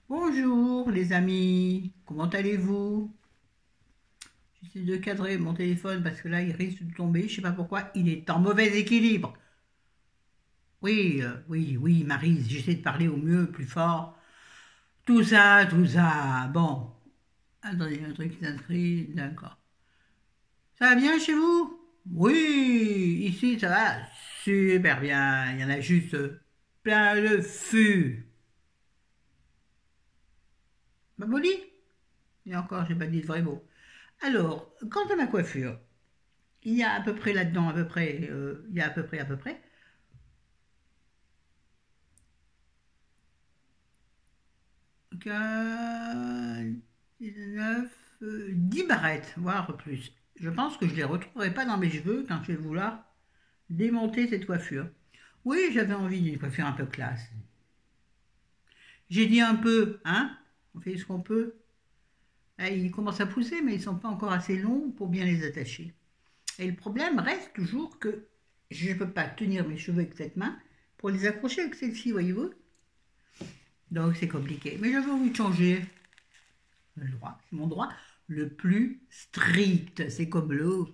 Bonjour les amis, comment allez-vous? J'essaie de cadrer mon téléphone parce que là il risque de tomber, je sais pas pourquoi, il est en mauvais équilibre. Oui, oui, Maryse, j'essaie de parler au mieux, plus fort. Tout ça, tout ça. Bon, attendez, un truc qui s'inscrit, d'accord. Ça va bien chez vous? Oui, ici ça va super bien, il y en a juste plein le fût. Ma Molly? Et encore, j'ai pas dit de vrai mot. Alors, quant à ma coiffure, il y a à peu près là-dedans, il y a à peu près, 15, 19, 10 barrettes, voire plus. Je pense que je ne les retrouverai pas dans mes cheveux quand je vais vouloir démonter cette coiffure. Oui, j'avais envie d'une coiffure un peu classe. J'ai dit un peu, hein? On fait ce qu'on peut. Ah, ils commencent à pousser, mais ils ne sont pas encore assez longs pour bien les attacher. Et le problème reste toujours que je ne peux pas tenir mes cheveux avec cette main pour les accrocher avec celle-ci, voyez-vous? Donc c'est compliqué. Mais j'avais envie de changer. Le droit, c'est mon droit le plus strict. C'est comme le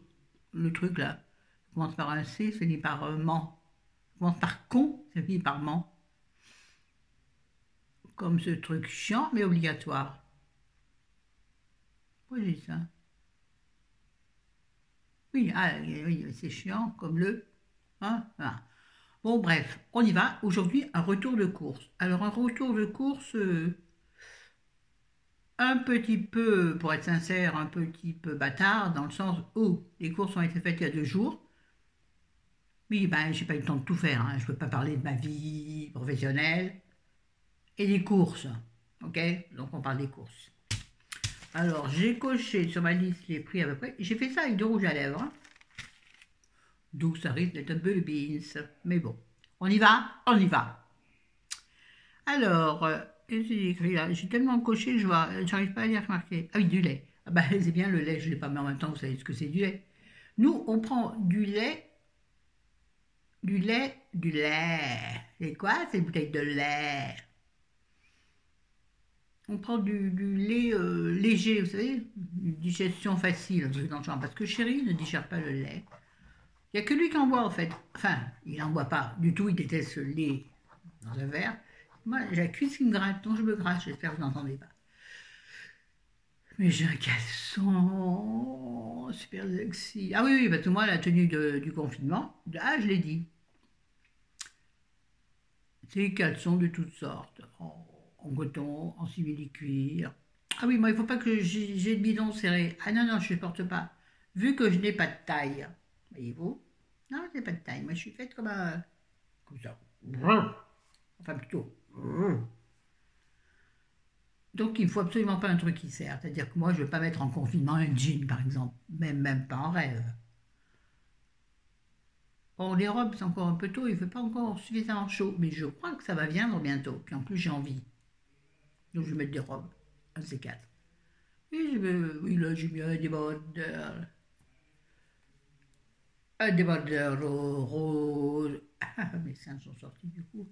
truc là. Ça commence par un C, ça finit par ment. Ça commence par con, ça finit par ment. Comme ce truc chiant mais obligatoire. Pourquoi j'ai dit ça? Oui, oui, c'est chiant comme le. Hein, voilà. Bon, bref, on y va. Aujourd'hui, un retour de course. Alors, un retour de course, un petit peu, pour être sincère, un petit peu bâtard, dans le sens où les courses ont été faites il y a 2 jours. Oui, ben, j'ai pas eu le temps de tout faire, hein. Je peux pas parler de ma vie professionnelle et des courses. Ok? Donc, on parle des courses. Alors, j'ai coché sur ma liste les prix à peu près. J'ai fait ça avec du rouge à lèvres, hein. Donc, ça risque d'être un peu le beans. Mais bon, on y va? On y va. Alors, qu'est-ce que j'ai écrit là? J'ai tellement coché, je vois, j'arrive pas à lire marqué. Ah oui, du lait. Ah bah, c'est bien le lait, je l'ai pas mis en même temps, vous savez ce que c'est du lait. Nous, on prend du lait, du lait, du lait. C'est quoi ces bouteilles de lait? On prend du lait léger, vous savez, une digestion facile, un truc dans le genre. Parce que chéri ne digère pas le lait. Il n'y a que lui qui en boit en fait. Enfin, il n'en boit pas du tout, il déteste le lait dans un verre. Moi, j'ai la cuisse qui me gratte, donc je me gratte, j'espère que vous n'entendez pas. Mais j'ai un caleçon super sexy. Ah oui, oui, parce que moi, la tenue du confinement, ah, je l'ai dit, c'est des caleçons de toutes sortes, en coton, en simili-cuir. Ah oui, moi, il ne faut pas que j'ai le bidon serré. Ah non, non, je ne supporte pas. Vu que je n'ai pas de taille, voyez-vous? Non, je n'ai pas de taille. Moi, je suis faite comme ça. Enfin, plutôt. Donc, il ne faut absolument pas un truc qui sert. C'est-à-dire que moi, je ne vais pas mettre en confinement un jean, par exemple. Même pas en rêve. Or, les robes, c'est encore un peu tôt, il ne fait pas encore suffisamment chaud, mais je crois que ça va viendre bientôt. Puis en plus, j'ai envie. Donc, je vais mettre des robes, un de ces quatre. Et oui, là, j'ai mis des bordeurs roses. Ah, mes seins sont sortis du coup.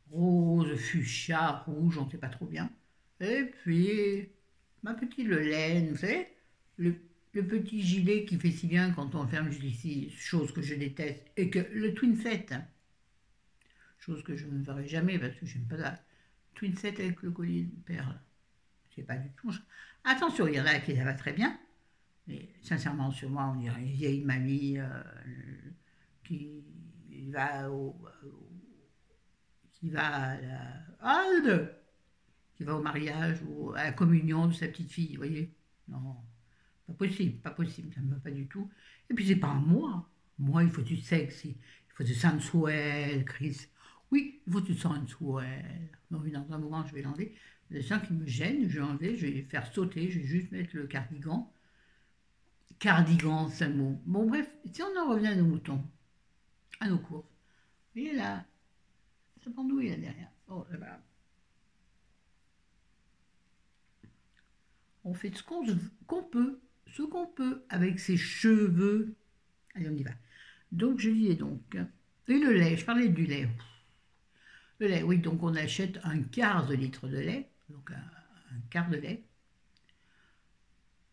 Rose, fuchsia, rouge, on ne sait pas trop bien. Et puis, ma petite laine, vous savez, le, le petit gilet qui fait si bien quand on ferme jusqu'ici, chose que je déteste, et que le twin set, hein, chose que je ne ferai jamais parce que je n'aime pas ça. Twin set avec le collier de perles. C'est pas du tout. Attention, il y en a qui ça va très bien. Mais sincèrement, sur moi, on dirait une vieille mamie qui va qui va à qui va au mariage ou à la communion de sa petite fille, vous voyez. Non, pas possible, pas possible, ça ne me va pas du tout. Et puis c'est pas moi. Moi, il faut du sexe, il faut du sensuel, Chris. Oui, il faut du sensuel. Non, oui, dans un moment, je vais l'enlever. Il y a des gens qui me gênent, je vais enlever, je vais faire sauter, je vais juste mettre le cardigan. Cardigan, c'est le mot. Bon, bref, si on en revient à nos moutons, à nos courses. Il est là, ça pendouille là derrière. Oh, là-bas. On fait qu'on peut, ce qu'on peut avec ses cheveux. Allez, on y va. Donc, je disais donc. Et le lait, je parlais du lait. Le lait, oui, donc on achète un quart de litre de lait, donc un quart de lait.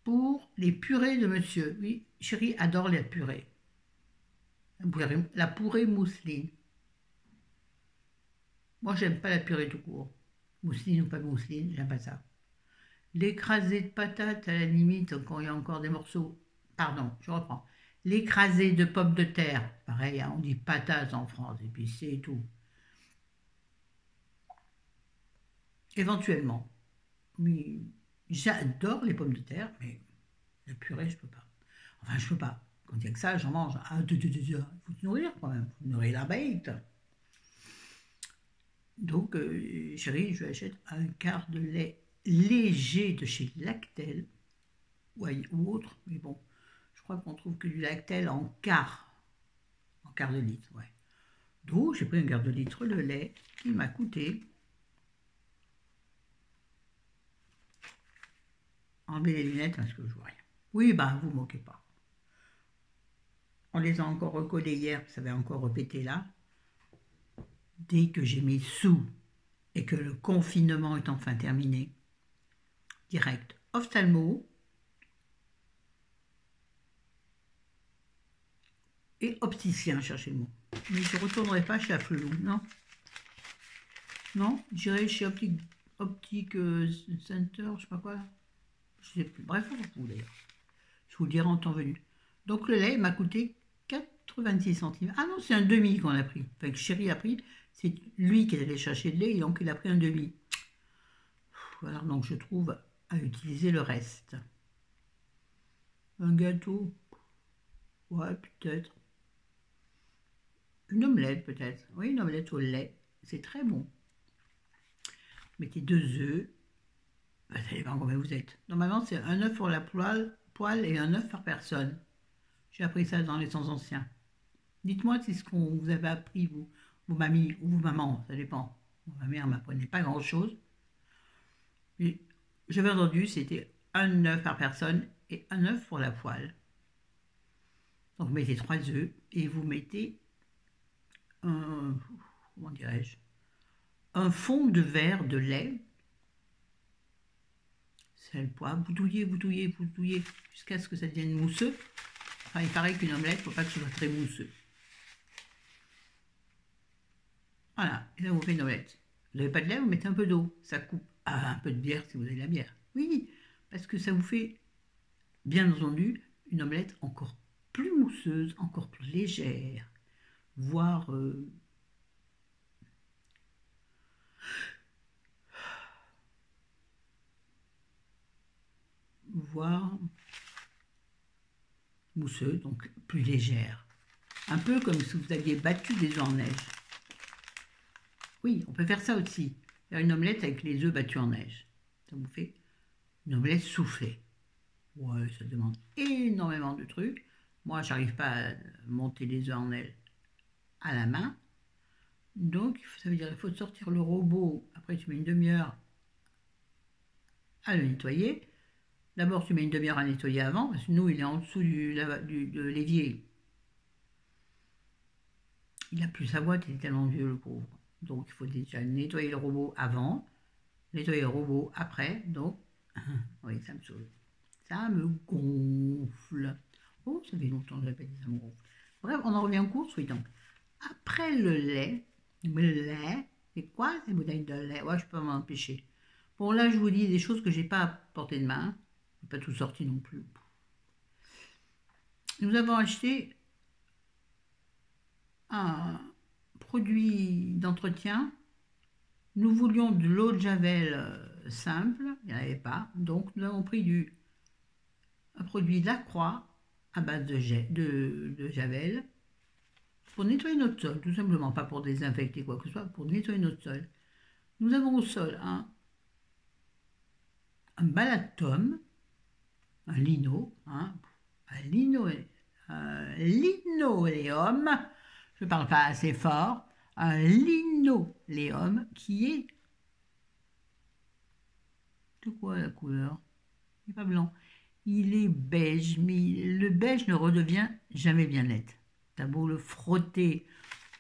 Pour les purées de monsieur. Oui, chérie adore les purées. La purée mousseline. Moi, j'aime pas la purée tout court. Mousseline ou pas mousseline, j'aime pas ça. L'écrasé de patates, à la limite, quand il y a encore des morceaux. Pardon, je reprends. L'écrasé de pommes de terre. Pareil, hein, on dit patates en France, et puis c'est tout. Éventuellement. Mais j'adore les pommes de terre, mais la purée, je peux pas. Enfin, je peux pas. Quand il y a que ça, j'en mange. Ah, il faut te nourrir quand même. Il faut nourrir la bête. Donc, chérie, je lui achète un quart de lait léger de chez Lactel ou autre. Mais bon, je crois qu'on trouve que du Lactel en quart de litre. Ouais. Donc, j'ai pris un quart de litre de lait qui m'a coûté. Enlevez les lunettes parce que je vois rien. Oui, ben, vous ne moquez pas. On les a encore recollés hier, ça avait encore répété là. Dès que j'ai mis sous et que le confinement est enfin terminé, direct, ophtalmo et opticien, cherchez le mot. Mais je ne retournerai pas chez Afflelou, non. Non, j'irai chez Optique Center, je sais pas quoi là. Je sais plus. Bref, on s'en fout d'ailleurs. Je vous le dirai en temps venu. Donc le lait m'a coûté 86 centimes. Ah non, c'est un demi qu'on a pris. Enfin, que chéri a pris. C'est lui qui est allé chercher le lait et donc il a pris un demi. Alors donc je trouve à utiliser le reste. Un gâteau. Ouais, peut-être. Une omelette peut-être. Oui, une omelette au lait. C'est très bon. Mettez 2 œufs. Ça dépend combien vous êtes. Normalement, c'est un œuf pour la poêle et un œuf par personne. J'ai appris ça dans les temps anciens. Dites-moi si ce qu'on vous avez appris, vos mamies ou vos mamans, ça dépend. Ma mère ne m'apprenait pas grand-chose. J'avais entendu, c'était un œuf par personne et un œuf pour la poêle. Donc vous mettez 3 œufs et vous mettez comment dirais-je, un fond de verre de lait, sel, poivre, vous touillez jusqu'à ce que ça devienne mousseux. Enfin, il paraît qu'une omelette, il ne faut pas que ce soit très mousseux. Voilà, et là vous faites une omelette. Vous n'avez pas de lait, vous mettez un peu d'eau, ça coupe. Ah, un peu de bière si vous avez de la bière. Oui, parce que ça vous fait, bien entendu, une omelette encore plus mousseuse, encore plus légère, voire mousseuse, donc plus légère. Un peu comme si vous aviez battu des œufs en neige. Oui, on peut faire ça aussi. Faire une omelette avec les œufs battus en neige. Ça vous fait une omelette soufflée. Ouais, ça demande énormément de trucs. Moi, j'arrive pas à monter les œufs en neige à la main. Donc, ça veut dire qu'il faut sortir le robot. Après, tu mets une demi-heure à le nettoyer. D'abord, tu mets une demi-heure à nettoyer avant, parce que nous, il est en dessous de l'évier. Il n'a plus sa boîte, il est tellement vieux, le pauvre. Donc, il faut déjà nettoyer le robot avant, nettoyer le robot après. Donc, oui, ça me saoule. Ça me gonfle. Oh, ça fait longtemps que je n'ai pas dit ça me gonfle. Bref, on en revient aux courses, oui, donc. Après le lait, c'est quoi ces bouteilles de lait? Ouais, je peux m'en empêcher. Bon, là, je vous dis des choses que je n'ai pas à portée de main. Je n'ai pas tout sorti non plus. Nous avons acheté un produit d'entretien. Nous voulions de l'eau de Javel simple, il n'y en avait pas. Donc, nous avons pris un produit Lacroix à base de Javel pour nettoyer notre sol, tout simplement, pas pour désinfecter quoi que ce soit, pour nettoyer notre sol. Nous avons au sol un balatum, un lino, un linoléum, je ne parle pas assez fort, un linoléum qui est de quoi la couleur? Il n'est pas blanc. Il est beige, mais le beige ne redevient jamais bien net. T'as beau le frotter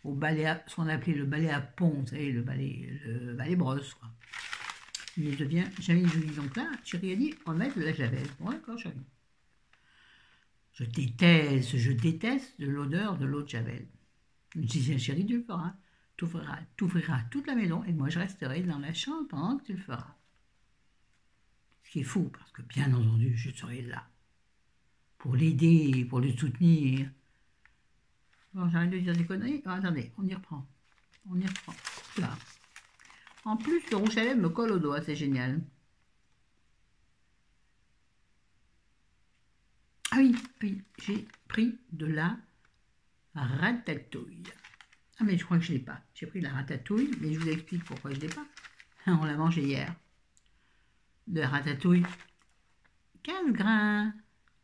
au balai, ce qu'on appelait le balai à pont, vous savez, le balai brosse, quoi. il ne devient jamais joli. Donc là, chérie a dit, on met de la javel. Bon, d'accord, chérie. Je déteste de l'odeur de l'eau de javel. Je disais, chérie, tu le feras. Tu ouvriras toute la maison et moi je resterai dans la chambre pendant que tu le feras. Ce qui est fou, parce que bien entendu, je serai là pour l'aider, pour le soutenir. Bon, j'arrête de dire des conneries. Ah, attendez, on y reprend. Là. En plus, le rouge à lèvres me colle au doigt, c'est génial. Ah oui, j'ai pris de la ratatouille. Ah mais je crois que je ne l'ai pas. J'ai pris de la ratatouille, mais je vous explique pourquoi je ne l'ai pas. On l'a mangé hier. De la ratatouille. Casse-grain.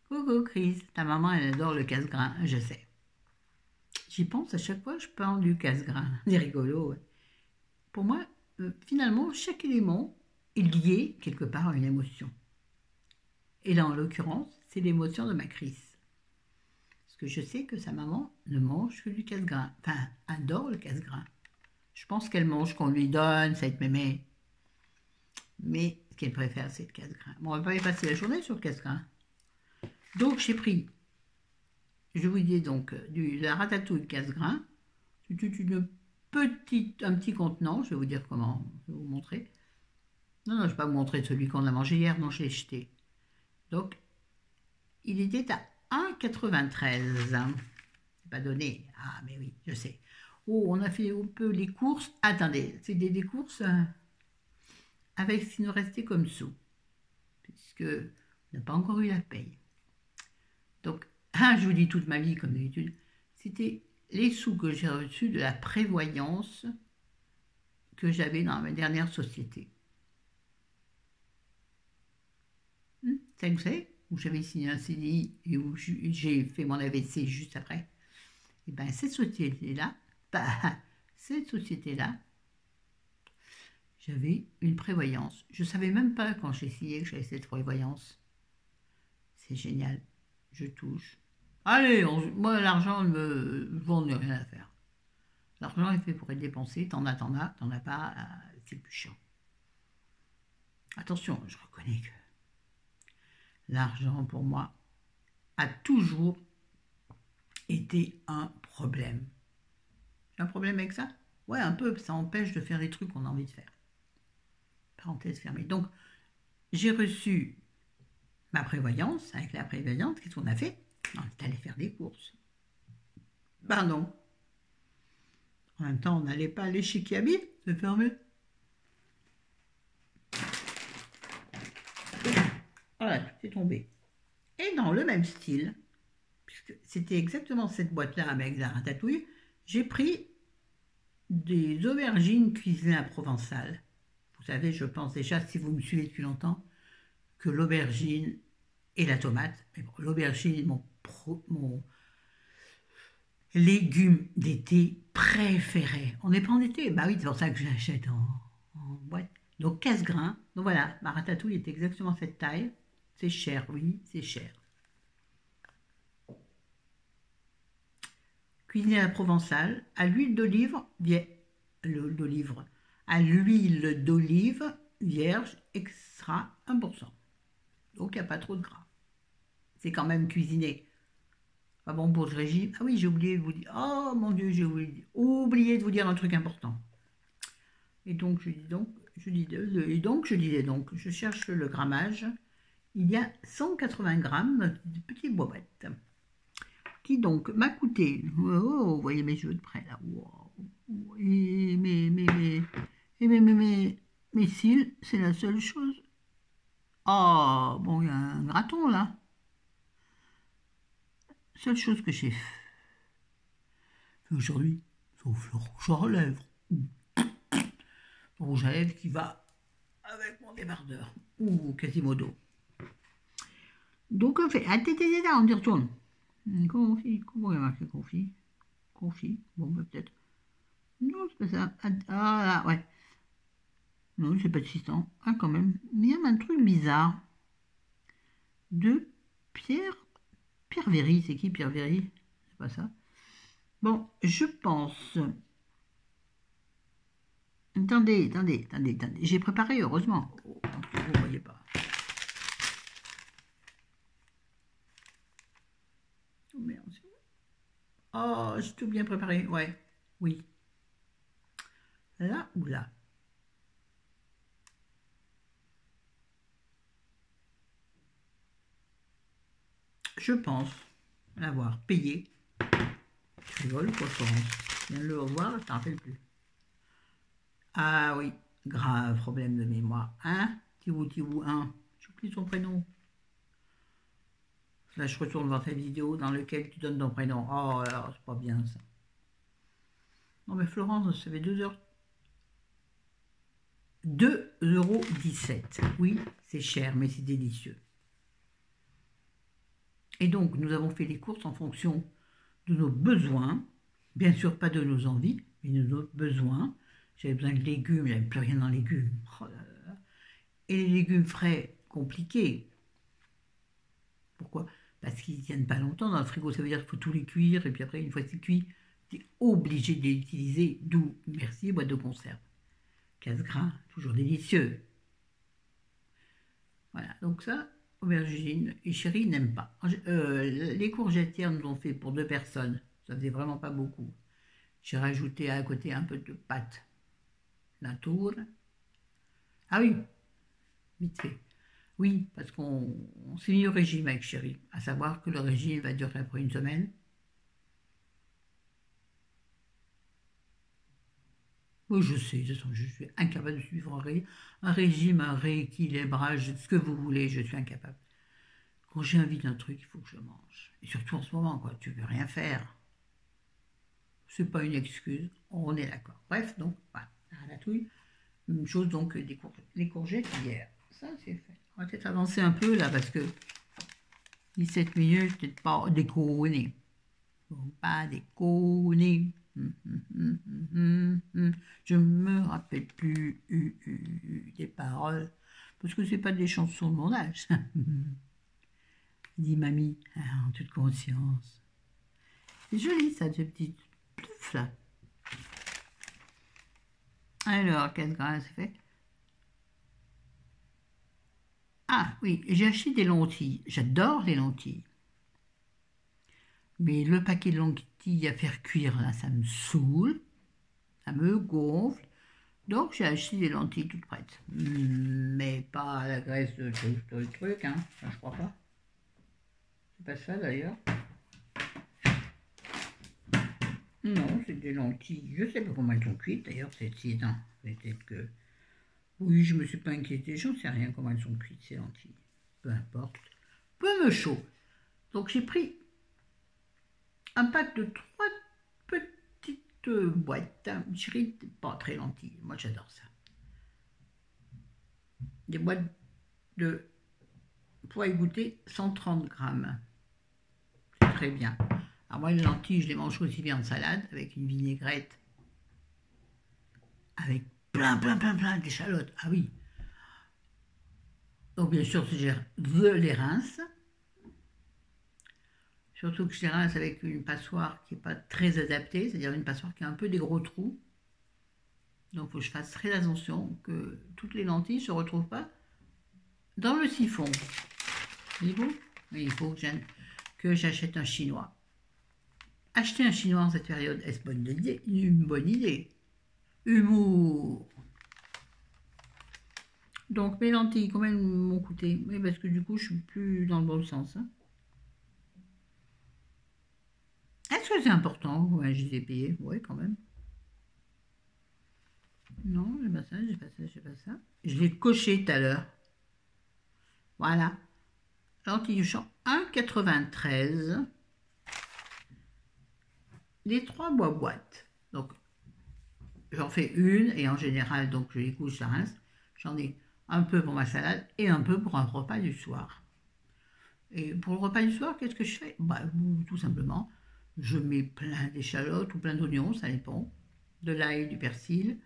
Coucou Chris, ta maman elle adore le casse-grain, je sais. J'y pense à chaque fois que je parle du casse-grain. C'est rigolo. Ouais. Pour moi, finalement, chaque élément est lié quelque part à une émotion. Et là, en l'occurrence, c'est l'émotion de ma Chris. Parce que je sais que sa maman ne mange que du casse-grain. Enfin, adore le casse-grain. Je pense qu'elle mange qu'on lui donne, ça va être mémé. Mais ce qu'elle préfère, c'est le casse-grain. Bon, on va pas y passer la journée sur le casse-grain. Donc, j'ai pris, je vous dis donc, de la ratatouille casse-grain. C'est un petit contenant, je vais vous dire comment, je vais vous montrer. Non, je ne vais pas vous montrer celui qu'on a mangé hier, non, je l'ai jeté. Donc, il était à 1,93. C'est pas donné. Ah, mais oui, je sais. Oh, on a fait un peu les courses. Attendez, c'est des courses avec ce qui nous restait comme sous. Puisque on n'a pas encore eu la paye. Donc, je vous dis toute ma vie, comme d'habitude, c'était les sous que j'ai reçus de la prévoyance que j'avais dans ma dernière société. Ça, vous savez, où j'avais signé un CDI et où j'ai fait mon AVC juste après. Et bien, cette société-là, j'avais une prévoyance. Je ne savais même pas quand j'ai signé que j'avais cette prévoyance. C'est génial. Je touche. Allez, moi, l'argent, je n'en ai rien à faire. L'argent est fait pour être dépensé. T'en as, t'en as pas, c'est plus chiant. Attention, je reconnais que l'argent, pour moi, a toujours été un problème. J'ai un problème avec ça? Ouais, un peu, ça empêche de faire les trucs qu'on a envie de faire. Parenthèse fermée. Donc, j'ai reçu ma prévoyance. Avec la prévoyance, qu'est-ce qu'on a fait? On est allé faire des courses. Ben non. En même temps, on n'allait pas aller chez Kiabi, c'est fermé. Voilà, tout est tombé. Et dans le même style, puisque c'était exactement cette boîte-là avec la ratatouille, j'ai pris des aubergines cuisinées à Provençal. Vous savez, je pense déjà, si vous me suivez depuis longtemps, que l'aubergine et la tomate, mais bon, l'aubergine est mon légume d'été préféré. On n'est pas en été, bah oui, c'est pour ça que je l'achète en boîte. Donc casse-grain, donc voilà, ma ratatouille est exactement cette taille. C'est cher, oui, c'est cher. Cuisiné à la provençale, à l'huile d'olive, à l'huile d'olive vierge extra 1%. Donc il n'y a pas trop de gras. C'est quand même cuisiné. Pas bon pour le régime. Ah oui, j'ai oublié de vous dire. Oh mon Dieu, j'ai oublié de vous dire un truc important. Et donc je disais donc, je cherche le grammage. Il y a 180 grammes de petites boîtes qui donc m'a coûté, vous voyez mes cheveux de près là, wow. Et mes cils, c'est la seule chose. Oh, bon, il y a un graton là. Seule chose que j'ai fait aujourd'hui, sauf le rouge à lèvres. Le rouge à lèvres qui va avec mon débardeur, ou Quasimodo. Donc on fait, on y retourne. Confit, comment il y a marqué confit? Confit, bon, peut-être. Non, c'est pas ça. Ah, là, ouais. Non, c'est pas de 600. Ah, quand même. Mais il y a un truc bizarre. De Pierre Véry. C'est qui Pierre Véry? C'est pas ça. Bon, je pense. Attendez. J'ai préparé, heureusement. Oh, vous ne voyez pas. Oh merde. Oh, j'ai tout bien préparé. Ouais. Oui. Là ou là? Je pense l'avoir payé. Tu rigoles quoi, Florence? Je viens de le revoir, je t'en rappelle plus. Ah oui, grave problème de mémoire. Hein? Tiwou, hein? J'oublie son prénom. Là, je retourne voir ta vidéo dans laquelle tu donnes ton prénom. Oh, alors, c'est pas bien ça. Non, mais Florence, ça fait 2 heures. 2,17 €. Oui, c'est cher, mais c'est délicieux. Et donc, nous avons fait les courses en fonction de nos besoins. Bien sûr, pas de nos envies, mais de nos besoins. J'avais besoin de légumes, il n'y avait plus rien dans les légumes. Oh là là. Et les légumes frais, compliqués. Pourquoi? Parce qu'ils ne tiennent pas longtemps dans le frigo. Ça veut dire qu'il faut tous les cuire. Et puis après, une fois que c'est cuit, tu es obligé de les utiliser. D'où, merci, boîte de conserve. Casse-gras, toujours délicieux. Voilà, donc ça, aubergine. Et chérie n'aime pas. Les courgetières nous ont fait pour 2 personnes. Ça faisait vraiment pas beaucoup. J'ai rajouté à côté un peu de pâte nature. Ah oui, vite fait. Oui, parce qu'on s'est mis au régime avec chérie. À savoir que le régime va durer après une semaine. Oui, je sais, de toute façon, je suis incapable de suivre un régime, un rééquilibrage, ce que vous voulez, je suis incapable. Quand j'ai envie d'un truc, il faut que je mange. Et surtout en ce moment, quoi, tu ne peux rien faire. C'est pas une excuse, on est d'accord. Bref, donc, voilà, la ratatouille. Même chose donc les courgettes hier. Ça, c'est fait. On va peut-être avancer un peu là, parce que 17 minutes, peut-être pas déconner. Faut pas déconner. Je me rappelle plus des paroles, parce que c'est pas des chansons de mon âge. Dit mamie, en toute conscience. C'est joli ça, ce petit plouf là. Alors, qu'est-ce que c'est fait? Ah oui, j'ai acheté des lentilles. J'adore les lentilles. Mais le paquet de lentilles à faire cuire, là, ça me saoule. Ça me gonfle. Donc j'ai acheté des lentilles toutes prêtes. Mais pas à la graisse de tout le truc, hein. Enfin, je crois pas. C'est pas ça d'ailleurs. Non, c'est des lentilles. Je sais pas comment elles sont cuites d'ailleurs, c'est non. Peut-être que. Oui, je me suis pas inquiétée, j'en sais rien comment elles sont cuites ces lentilles. Peu importe. Peu me chaud. Donc j'ai pris un pack de 3 petites boîtes. Chérie, pas très lentilles. Moi j'adore ça. Des boîtes de poids goûter 130 grammes. C'est très bien. Alors moi les lentilles, je les mange aussi bien en salade avec une vinaigrette. Avec plein d'échalotes. Ah oui. Donc bien sûr, je les rince. Surtout que je les rince avec une passoire qui n'est pas très adaptée, c'est-à-dire une passoire qui a un peu des gros trous. Donc il faut que je fasse très attention que toutes les lentilles ne se retrouvent pas dans le siphon. Voyez-vous? Il faut que j'achète un chinois. Acheter un chinois en cette période, est-ce une bonne idée? Humour. Donc mes lentilles, combien elles m'ont coûté? Oui, parce que du coup, je suis plus dans le bon sens. Hein. Est-ce que c'est important? Ouais, je les ai payés. Oui, quand même. Non, j'ai pas ça, j'ai pas ça, j'ai pas ça. Je l'ai coché tout à l'heure. Voilà. Lentilles du champ, 1,93. Les 3 boîtes. Donc, j'en fais une et en général, donc je les couche, ça rince. J'en ai un peu pour ma salade et un peu pour un repas du soir. Et pour le repas du soir, qu'est-ce que je fais? Bah, tout simplement, je mets plein d'échalotes ou plein d'oignons, ça dépend, de l'ail, du persil,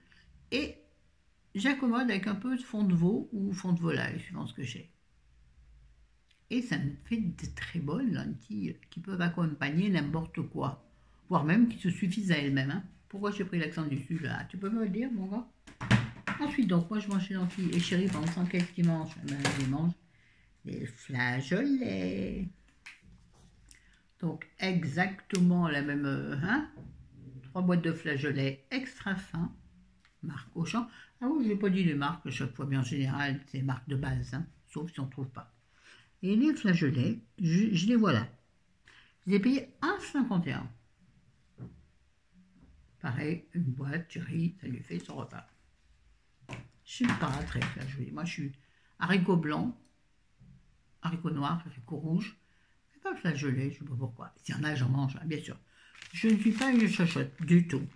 et j'accommode avec un peu de fond de veau ou fond de volaille, suivant ce que j'ai. Et ça me fait de très bonnes lentilles qui peuvent accompagner n'importe quoi, voire même qui se suffisent à elles-mêmes. Hein. Pourquoi j'ai pris l'accent du sud là? Tu peux me le dire, mon gars? Ensuite, donc, moi, je mange les lentilles. Et chérie, pendant ce temps, qu'est-ce qu'il mange? Ben, il mange des flageolets. Donc, exactement la même... hein, 3 boîtes de flageolets extra fins, marque Auchan. Ah oui, je n'ai pas dit les marques à chaque fois, mais en général, c'est marques de base, hein, sauf si on ne trouve pas. Et les flageolets, je les vois là. Je les ai payés 1,51 €. Pareil, une boîte, chérie, ça lui fait son repas. Je ne suis pas très flageolet. Moi, je suis haricot blanc, haricot noir, haricot rouge. C'est pas flageolet, je ne sais pas pourquoi. S'il y en a, j'en mange, hein, bien sûr. Je ne suis pas une chochotte du tout.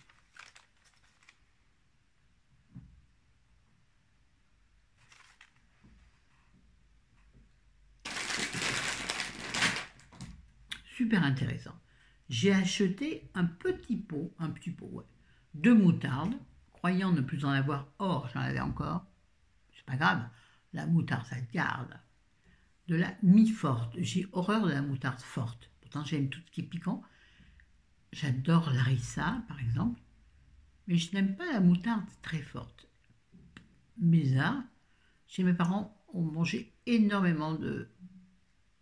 Super intéressant. J'ai acheté un petit pot, ouais, de moutarde, croyant ne plus en avoir. Or, j'en avais encore. C'est pas grave, la moutarde, ça garde. De la mi-forte. J'ai horreur de la moutarde forte. Pourtant, j'aime tout ce qui est piquant. J'adore l'harissa, par exemple. Mais je n'aime pas la moutarde très forte. Bizarre. Chez mes parents, on mangeait énormément de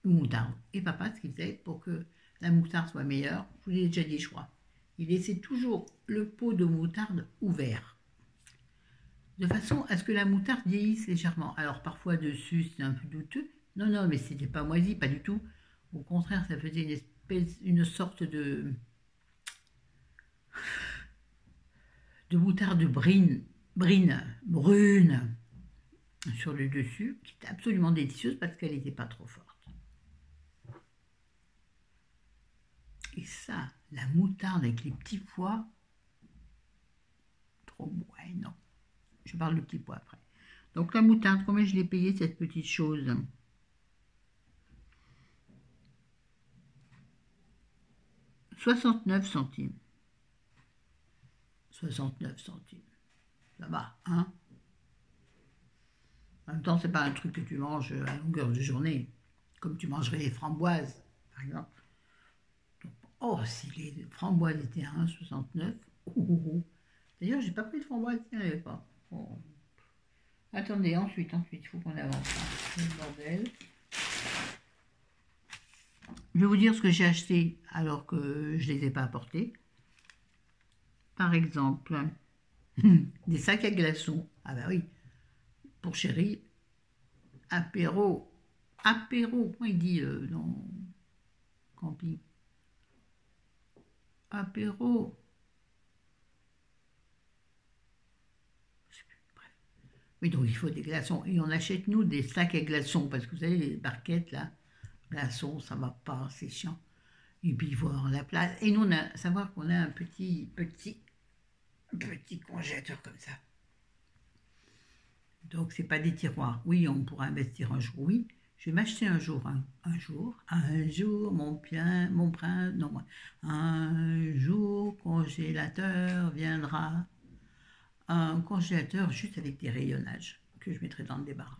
moutarde. Et papa, ce qu'il faisait pour que la moutarde soit meilleure, je vous l'ai déjà dit, je crois, il laissait toujours le pot de moutarde ouvert, de façon à ce que la moutarde vieillisse légèrement. Alors parfois dessus, c'est un peu douteux. Non, non, mais c'était pas moisi, pas du tout. Au contraire, ça faisait une sorte de moutarde brune sur le dessus, qui était absolument délicieuse parce qu'elle n'était pas trop forte. Et ça, la moutarde avec les petits pois, trop bon. Ouais, non. Je parle de petits pois après. Donc la moutarde, combien je l'ai payé cette petite chose? 69 centimes. 69 centimes. Ça va, hein? En même temps, c'est pas un truc que tu manges à longueur de journée, comme tu mangerais les framboises, par exemple. Donc, oh, si les framboises étaient à 1,69, D'ailleurs, j'ai pas pris de framboises, il n'y en avait pas. Oh. Attendez, ensuite, il faut qu'on avance. C'est le bordel. Je vais vous dire ce que j'ai acheté alors que je ne les ai pas apportés. Par exemple, des sacs à glaçons. Ah bah oui, pour chérie, apéro. Apéro, comment il dit dans camping? Apéro. Bref. Oui, donc il faut des glaçons. Et on achète, nous, des sacs à glaçons, parce que vous savez, les barquettes, là, glaçons, ça va pas, c'est chiant. Et puis, il faut avoir la place. Et nous, on a, savoir qu'on a un petit congélateur comme ça. Donc, c'est pas des tiroirs. Oui, on pourra investir un jour, oui. Je vais m'acheter un jour, mon prince, non, un jour, congélateur viendra. Un congélateur juste avec des rayonnages que je mettrai dans le débarras.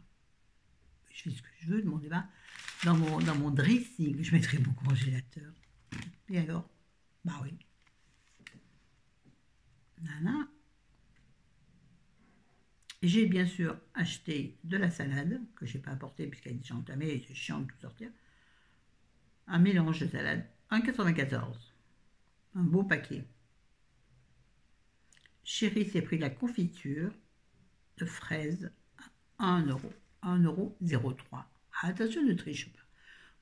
Je fais ce que je veux de mon débat. Dans mon dressing, je mettrai mon congélateur. Et alors? Bah oui. Nana. J'ai bien sûr acheté de la salade, que je n'ai pas apportée puisqu'elle est déjà entamée et c'est chiant de tout sortir. Un mélange de salade, 1,94 €. Un beau paquet. Chérie s'est pris la confiture de fraises à 1 €. 1,03 €. Attention, ne triche pas.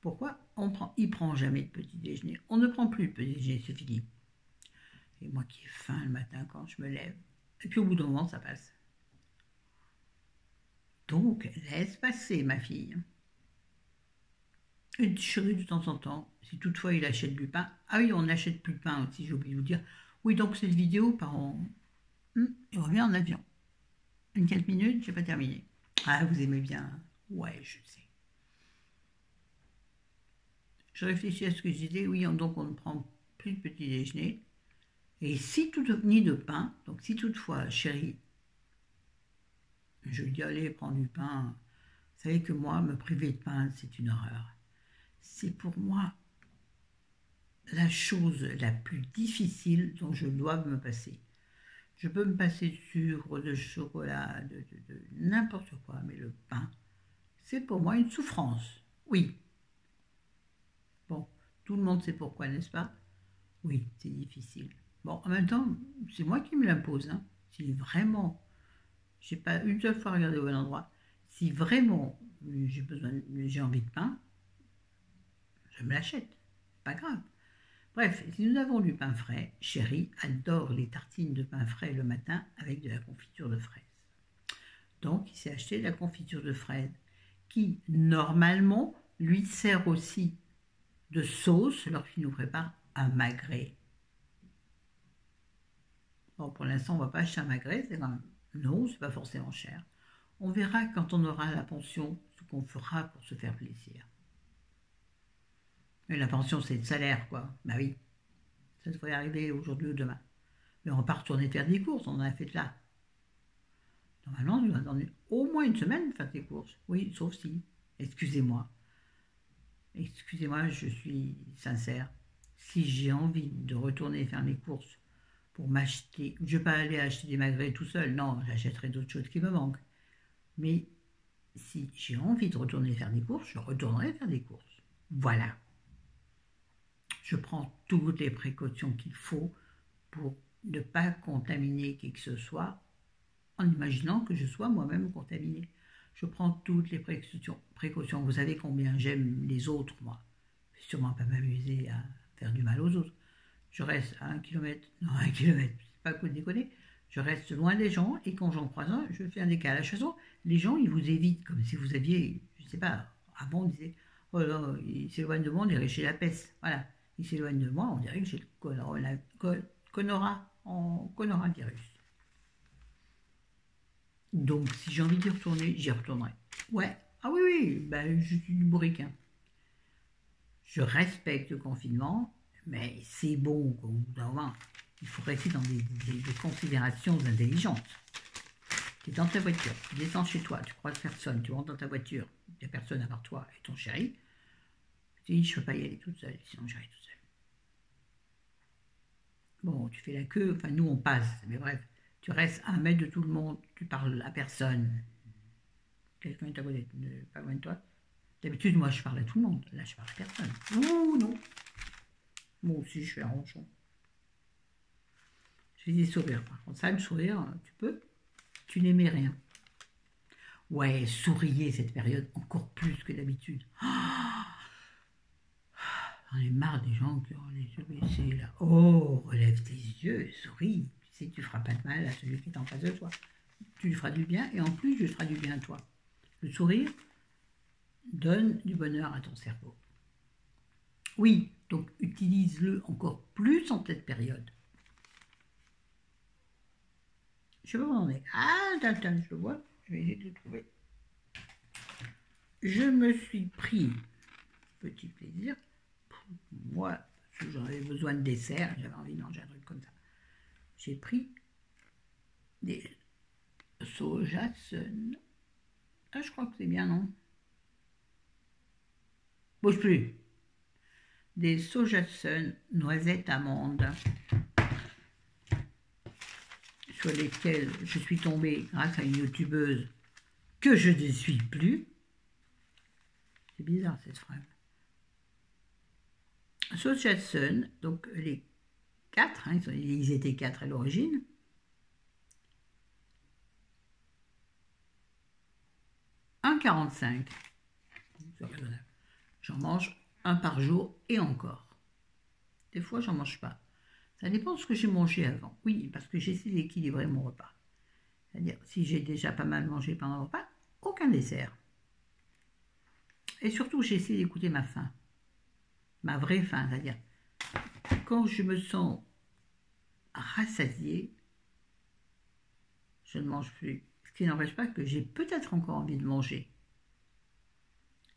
Pourquoi il prend jamais de petit déjeuner? On ne prend plus de petit déjeuner, c'est fini. Et moi qui ai faim le matin quand je me lève. Et puis au bout d'un moment, ça passe. Donc, laisse passer, ma fille. Et chérie, de temps en temps, si toutefois il achète du pain. Ah oui, on n'achète plus de pain aussi, j'ai oublié de vous dire. Oui, donc cette vidéo, il revient en avion. Une 4 minutes, j'ai pas terminé. Ah, vous aimez bien? Ouais, je sais. Je réfléchis à ce que je disais. Oui, donc on ne prend plus de petit déjeuner. Et ni de pain. Donc si toutefois, chérie, je lui dis, allez, prends du pain. Vous savez que moi, me priver de pain, c'est une horreur. C'est pour moi la chose la plus difficile dont je dois me passer. Je peux me passer de sucre, de chocolat, de n'importe quoi, mais le pain, c'est pour moi une souffrance. Oui. Bon, tout le monde sait pourquoi, n'est-ce pas? Oui, c'est difficile. Bon, en même temps, c'est moi qui me l'impose, hein. Si vraiment, j'ai pas une seule fois regardé au bon endroit, si vraiment j'ai envie de pain, je me l'achète. Pas grave. Bref, si nous avons du pain frais, chérie adore les tartines de pain frais le matin avec de la confiture de fraises. Donc, il s'est acheté de la confiture de fraises qui, normalement, lui sert aussi de sauce lorsqu'il nous prépare un magret. Bon, pour l'instant, on ne va pas acheter un magret, c'est quand même... Non, c'est pas forcément cher. On verra quand on aura la pension ce qu'on fera pour se faire plaisir. Mais la pension, c'est le salaire, quoi. Bah oui, ça devrait arriver aujourd'hui ou demain. Mais on va pas retourner faire des courses, on en a fait là. Normalement, tu dois attendre au moins une semaine pour faire tes courses. Oui, sauf si. Excusez-moi. Excusez-moi, je suis sincère. Si j'ai envie de retourner faire mes courses pour m'acheter, je ne vais pas aller acheter des magrets tout seul, non, j'achèterai d'autres choses qui me manquent. Mais si j'ai envie de retourner faire des courses, je retournerai faire des courses. Voilà. Je prends toutes les précautions qu'il faut pour ne pas contaminer qui que ce soit en imaginant que je sois moi-même contaminée. Je prends toutes les précautions. Vous savez combien j'aime les autres, moi. Je ne vais sûrement pas m'amuser à faire du mal aux autres. Je reste à 1 kilomètre, non, 1 kilomètre, c'est pas cool de déconner. Je reste loin des gens et quand j'en croise un, je fais un décalage. De toute façon, les gens, ils vous évitent comme si vous aviez, je ne sais pas, avant on disait, oh là, il s'éloigne de moi, on dirait que j'ai la peste. Voilà, il s'éloigne de moi, on dirait que j'ai le coronavirus. Donc, si j'ai envie d'y retourner, j'y retournerai. Ouais, ah oui, oui, ben, je suis du bourriquin. Je respecte le confinement, mais c'est bon, au bout d'un moment, il faut rester dans des considérations intelligentes. Tu es dans ta voiture, tu descends chez toi, tu croises personne, tu rentres dans ta voiture, il n'y a personne à part toi et ton chéri. Tu dis, je ne peux pas y aller toute seule, sinon j'irai toute seule. Bon, tu fais la queue, enfin nous on passe, mais bref, tu restes à 1 mètre de tout le monde, tu parles à personne. Quelqu'un est pas loin de toi. D'habitude, moi je parle à tout le monde, là je parle à personne. Ouh, non. Moi aussi je fais un ronchon. Je fais des sourires, par contre, ça, le sourire, tu peux, tu n'aimais rien. Ouais, souriez cette période encore plus que d'habitude. J'en ai marre des gens qui ont les yeux baissés là. Oh, relève tes yeux, souris. Tu sais que tu ne feras pas de mal à celui qui est en face de toi. Tu lui feras du bien et en plus, je ferai du bien à toi. Le sourire donne du bonheur à ton cerveau. Oui, donc utilise-le encore plus en cette période. Je sais pas où on est. Ah, attends, je le vois. Je vais essayer de le trouver. Je me suis pris, petit plaisir, moi, j'en avais besoin de dessert, j'avais envie de manger un truc comme ça. J'ai pris des soja sun. Ah, je crois que c'est bien, non? Bouge plus. Des soja sun, noisettes, amandes, sur lesquels je suis tombée grâce à une youtubeuse que je ne suis plus. C'est bizarre cette phrase. Soja sun, donc les 4, hein, ils étaient 4 à l'origine. $1,45. J'en mange un par jour et encore. Des fois, j'en mange pas. Ça dépend de ce que j'ai mangé avant. Oui, parce que j'essaie d'équilibrer mon repas. C'est-à-dire, si j'ai déjà pas mal mangé pendant le repas, aucun dessert. Et surtout, j'essaie d'écouter ma faim. Ma vraie faim, c'est-à-dire, quand je me sens rassasiée, je ne mange plus. Ce qui n'empêche pas que j'ai peut-être encore envie de manger.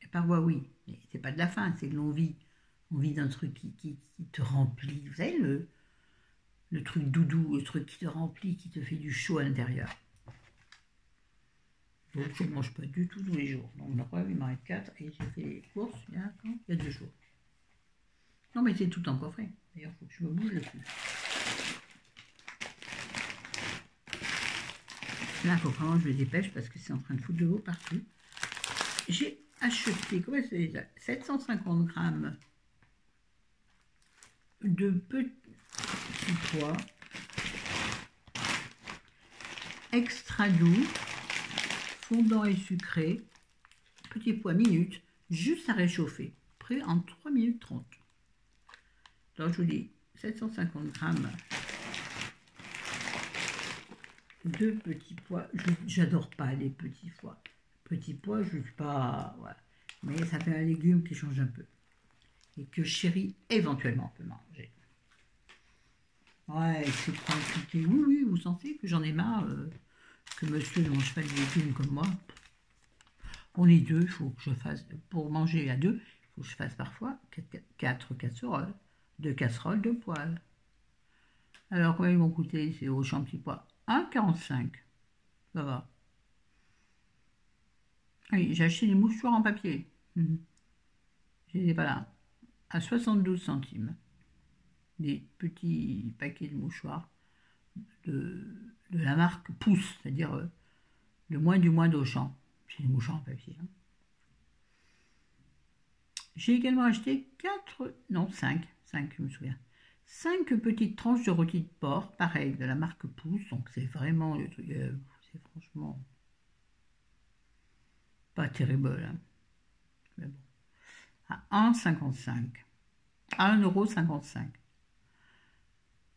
Et parfois, oui, mais c'est pas de la faim, c'est de l'envie. Envie d'un truc qui te remplit. Vous savez, le truc doudou, le truc qui te remplit, qui te fait du chaud à l'intérieur. Donc, je ne mange pas du tout tous les jours. Donc, la preuve, il m'en reste 4 et j'ai fait les courses il y a 2 jours. Non, mais c'est tout en coffret. D'ailleurs, il faut que je me bouge le cul. Là, il faut vraiment que je me dépêche parce que c'est en train de foutre de l'eau partout. J'ai acheté, comment c'est déjà 750 grammes de petits pois extra doux, fondant et sucré, petits pois minutes, juste à réchauffer, prêt en 3 minutes 30. Donc je vous dis 750 grammes de petits pois. J'adore pas les petits pois. Petits pois, je ne suis pas... Voilà. Mais ça fait un légume qui change un peu. Et que Chéri, éventuellement, peut manger. Ouais, c'est compliqué. Oui, oui, vous sentez que j'en ai marre, que monsieur ne mange pas de légumes comme moi. On est deux, il faut que je fasse... Pour manger à deux, il faut que je fasse parfois 4 casseroles. 2 casseroles de poils. Alors, combien ils vont coûter ces hauts champs petits pois? 1,45. Ça va. Oui, j'ai acheté des mouchoirs en papier. Je les ai pas là. À 72 centimes. Des petits paquets de mouchoirs de la marque Pouce, c'est-à-dire le moins du moins d'Auchan. C'est des mouchoirs en papier. Hein. J'ai également acheté 5, je me souviens. 5 petites tranches de rôti de porc, pareil, de la marque Pouce. Donc c'est vraiment le truc, c'est franchement pas terrible. Hein. Mais bon. À 1,55. À 1,55 €.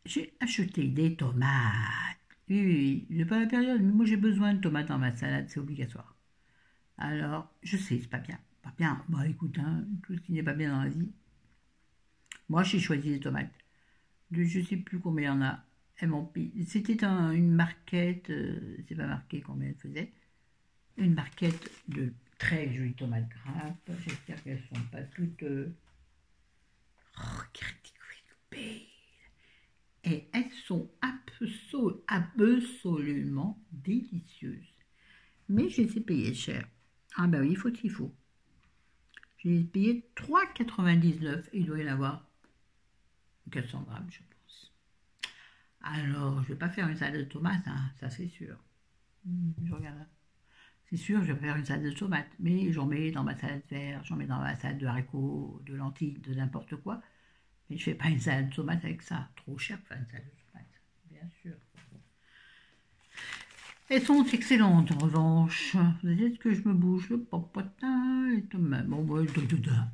J'ai acheté des tomates. Oui, oui, oui. J'ai pas la période, mais moi j'ai besoin de tomates dans ma salade, c'est obligatoire. Alors, je sais, c'est pas bien. Pas bien. Bah écoute, hein, tout ce qui n'est pas bien dans la vie. Moi, j'ai choisi des tomates. Je sais plus combien il y en a. C'était une marquette, c'est pas marqué combien elle faisait. Une marquette de très jolies tomates grappes. J'espère qu'elles ne sont pas toutes... Et elles sont absolument délicieuses. Mais je les ai payées cher. Ah ben oui, il faut qu'il faut. Je les ai payées 3,99 €. Il doit y en avoir 400 grammes, je pense. Alors, je ne vais pas faire une salade de tomates, hein, ça c'est sûr. Je regarde. C'est sûr, je vais faire une salade de tomates, mais j'en mets dans ma salade verte, j'en mets dans ma salade de haricots, de lentilles, de n'importe quoi. Mais je fais pas une salade de tomates avec ça. Trop cher pour faire une salade de tomates, bien sûr. Elles sont excellentes en revanche. Vous savez que je me bouge le popotin, les tomates. Bon,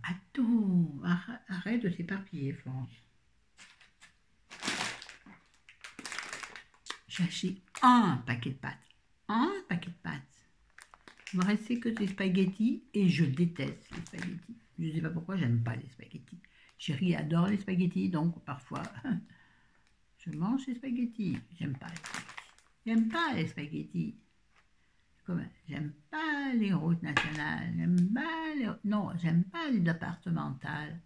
attends, arrête de s'éparpiller, Florence. J'ai acheté un paquet de pâtes. Un paquet de pâtes. Il me restait que des spaghettis et je déteste les spaghettis. Je ne sais pas pourquoi j'aime pas les spaghettis. Chérie adore les spaghettis, donc parfois je mange les spaghettis. J'aime pas les spaghettis. J'aime pas les spaghettis. J'aime pas les routes nationales. J'aime pas les départementales.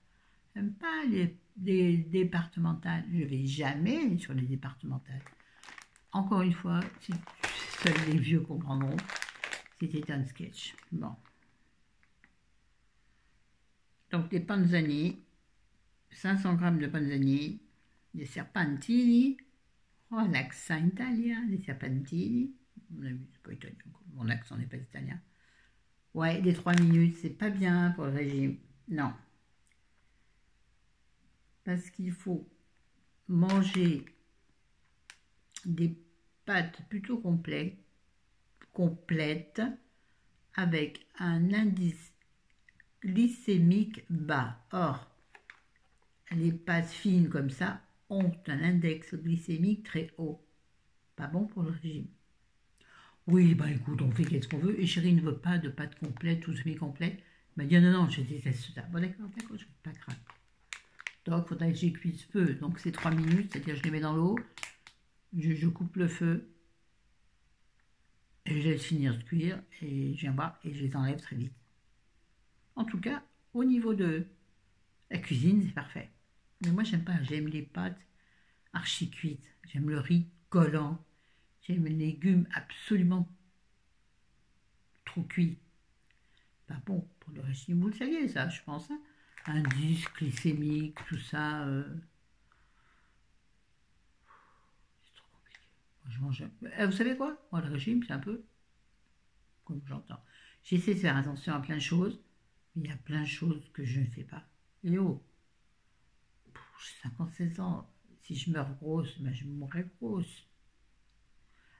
J'aime pas les départementales. Je vais jamais sur les départementales. Encore une fois, si seuls les vieux comprendront, c'était un sketch. Bon. Donc des panzani, 500 g de panzani, des serpentini, oh l'accent italien, des serpentini, c'est pas italien, mon accent n'est pas italien. Ouais, les 3 minutes, c'est pas bien pour le régime, non. Parce qu'il faut manger des pâtes plutôt complètes, avec un indice glycémique bas. Or, les pâtes fines comme ça ont un index glycémique très haut. Pas bon pour le régime. Oui, bah écoute, on fait qu'est-ce qu'on veut. Et Chérie ne veut pas de pâtes complètes ou semi-complètes. Elle m'a dit non, je déteste ça. Bon d'accord, je ne pas grave. Donc, il faudrait que j'y cuise peu. Donc, c'est 3 minutes, c'est-à-dire je les mets dans l'eau, je coupe le feu, et je laisse finir de cuire, et je viens voir, et je les enlève très vite. En tout cas, au niveau de la cuisine, c'est parfait. Mais moi, j'aime pas. J'aime les pâtes archi cuites. J'aime le riz collant. J'aime les légumes absolument trop cuits. Pas bon pour le régime. Vous le saviez, ça, je pense. Hein, indice glycémique, tout ça. C'est trop compliqué. Je mange. Vous savez quoi? Moi, le régime, c'est un peu comme j'entends. J'essaie de faire attention à plein de choses, mais il y a plein de choses que je ne fais pas. Et oh, j'ai 56 ans. Si je meurs grosse, ben je mourrai grosse.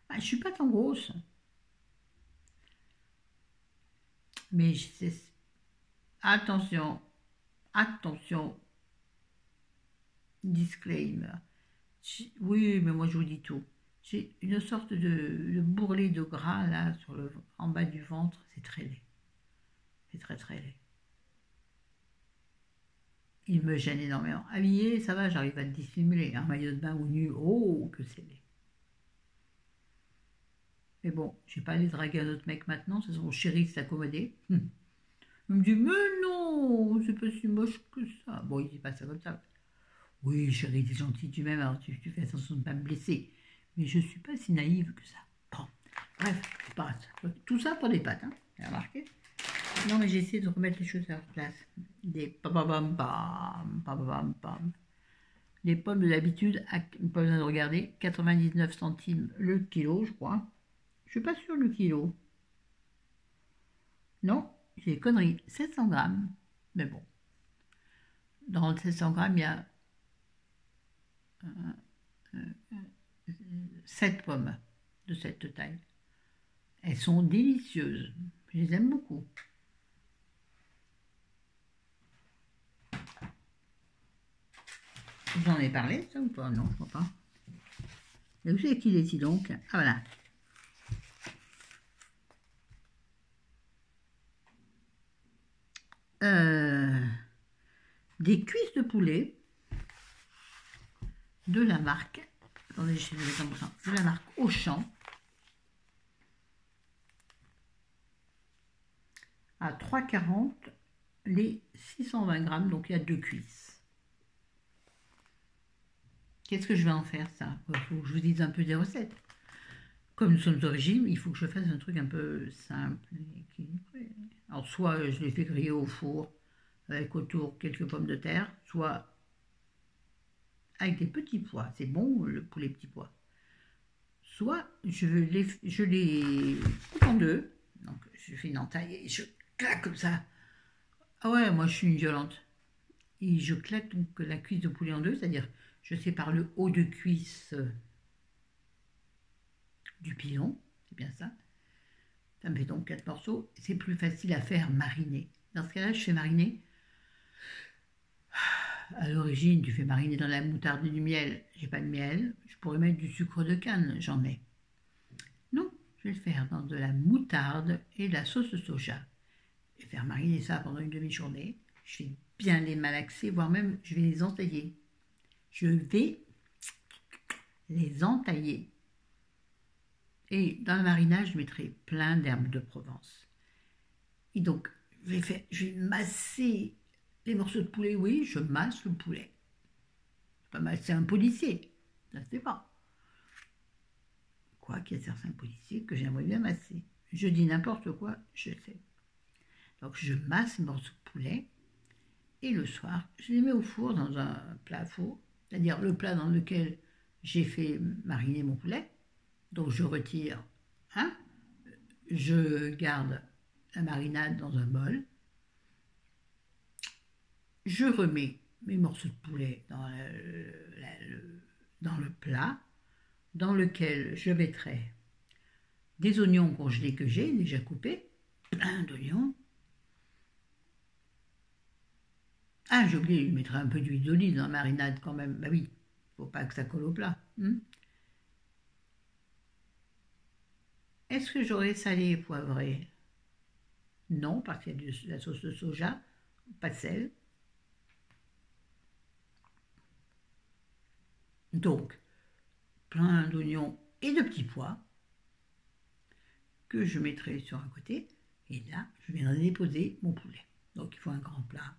Ben, je suis pas tant grosse, mais attention, attention, disclaimer. Oui, mais moi je vous dis tout. J'ai une sorte de bourrelet de gras là en bas du ventre. C'est très laid. C'est très très laid. Il me gêne énormément. Habillé, ça va, j'arrive à le dissimuler. Un maillot de bain ou nu, oh, que c'est laid. Mais bon, je vais pas aller draguer un autre mec maintenant, c'est son chéri s'accommoder. Il me dit, mais non, c'est pas si moche que ça. Bon, il dit pas ça comme ça. Oui, chérie, t'es gentil du même, alors tu fais attention de ne pas me blesser. Mais je suis pas si naïve que ça. Bon, bref, c'est pas grave. Tout ça pour des pâtes, hein, vous avez remarqué? Non, mais j'essaie de remettre les choses à leur place. Des pam pam pam pam. Les pommes de l'habitude, pas besoin de regarder, 99 centimes le kilo, je crois. Je suis pas sûre le kilo. Non, j'ai des conneries, 700 grammes. Mais bon, dans le 700 grammes, il y a 7 pommes de cette taille. Elles sont délicieuses. Je les aime beaucoup. J'en ai parlé, ça ou pas? Non, je crois pas. Et où c'est qu'il est-il donc? Ah voilà. Des cuisses de poulet de la marque, attendez, je vais mettre comme ça, de la marque Auchan, à 3,40 les 620 grammes, donc il y a 2 cuisses. Qu'est-ce que je vais en faire, ça? Il faut que je vous dise un peu des recettes. Comme nous sommes au régime, il faut que je fasse un truc un peu simple et équilibré. Alors, soit je les fais griller au four avec autour quelques pommes de terre, soit avec des petits pois. C'est bon, le poulet petit pois. Soit je les coupe en deux, donc je fais une entaille et je claque comme ça. Ah ouais, moi je suis une violente. Et je claque donc la cuisse de poulet en deux, c'est-à-dire je sépare le haut de cuisse du pilon, c'est bien ça. Ça me fait donc 4 morceaux. C'est plus facile à faire mariner. Dans ce cas-là, je fais mariner. À l'origine, tu fais mariner dans la moutarde et du miel. J'ai pas de miel. Je pourrais mettre du sucre de canne, j'en ai. Non, je vais le faire dans de la moutarde et de la sauce de soja. Je vais faire mariner ça pendant une demi-journée. Je vais bien les malaxer, voire même je vais les entailler. Je vais les entailler. Et dans le marinage, je mettrai plein d'herbes de Provence. Et donc, je vais masser les morceaux de poulet. Oui, je masse le poulet. C'est pas masser un policier, ça se fait pas. Quoi qu'il y a certains policiers que j'aimerais bien masser. Je dis n'importe quoi, je sais. Donc, je masse les morceaux de poulet. Et le soir, je les mets au four dans un plat four, c'est-à-dire le plat dans lequel j'ai fait mariner mon poulet. Donc je retire, hein, je garde la marinade dans un bol, je remets mes morceaux de poulet dans le plat, dans lequel je mettrai des oignons congelés que j'ai déjà coupés, plein d'oignons. Ah, j'ai oublié, je mettrai un peu d'huile d'olive dans la marinade quand même. Bah oui, faut pas que ça colle au plat. Est-ce que j'aurais salé et poivré? Non, parce qu'il y a de la sauce de soja, pas de sel. Donc, plein d'oignons et de petits pois que je mettrai sur un côté. Et là, je viendrai déposer mon poulet. Donc, il faut un grand plat.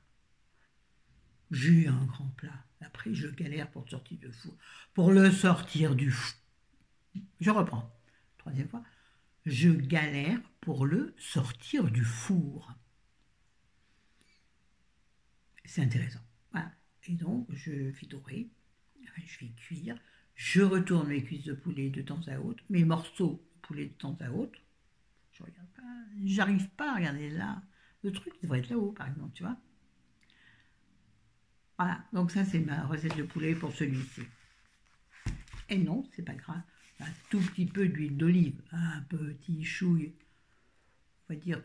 J'ai un grand plat. Après, je galère pour le sortir du four. Pour le sortir du four. Je reprends. Troisième fois. Je galère pour le sortir du four. C'est intéressant. Voilà. Et donc, je fais dorer, je fais cuire, Je retourne mes cuisses de poulet de temps à autre, mes morceaux de poulet de temps à autre. Je regarde pas, j'arrive pas à regarder là. Le truc devrait être là-haut, par exemple, tu vois. Voilà, donc ça c'est ma recette de poulet pour celui-ci. Et non, c'est pas grave. Un tout petit peu d'huile d'olive, un petit chouille, on va dire